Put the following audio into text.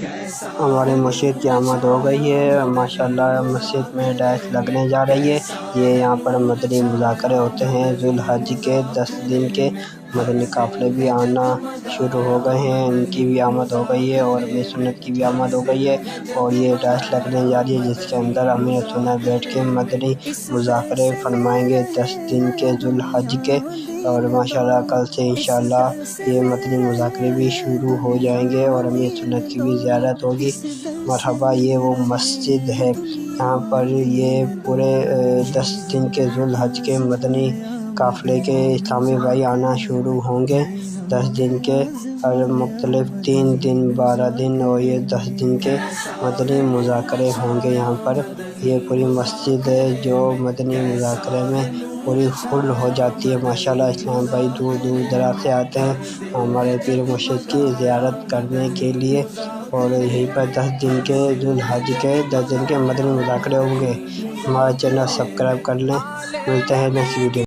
ہماری مسجد کی آمد ہو گئی ہے ماشاءاللہ۔ مسجد میں ڈائش لگنے جا رہی ہے۔ یہ یہاں پر مدنی مذاکرے ہوتے ہیں۔ ذو الحج کے 10 دن کے مدنی قافلے بھی آنا شروع ہو گئے ہیں، ان کی بھی آمد ہو گئی ہے اور امیر سنت کی بھی آمد ہو گئی ہے، اور یہ ڈائش لگنے جا رہی ہے جس کے اندر امیر سنت بیٹھ کے مدنی مذاکرے فرمائیں گے 10 دن کے ذو الحج کے، اور ماشاءاللہ کل سے انشاءاللہ یہ مدنی مذاکرے بھی شروع ہو جائیں گے اور امیر سنت کی بھی زیارت ہوگی۔ مرحبا، یہ وہ مسجد ہے یہاں پر یہ پورے 10 دن کے ذو الحج کے مدنی قافلے کے اسلامی بھائی آنا شروع ہوں گے۔ 10 دن کے اور مختلف 3 دن 12 دن اور یہ 10 دن کے مدنی مذاکرے ہوں گے یہاں پر۔ یہ پوری مسجد ہے جو مدنی مذاکرے میں پوری فل ہو جاتی ہے ماشاءاللہ۔ اسلام بھائی دور دور دراز سے آتے ہیں ہمارے پیر مرشد کی زیارت کرنے کے لیے، اور یہیں پر 10 دن کے ذو الحج کے 10 دن کے مدنی مذاکرے ہوں گے۔ ہمارا چینل سبسکرائب کر لیں، ملتے ہیں نیکسٹ ویڈیو۔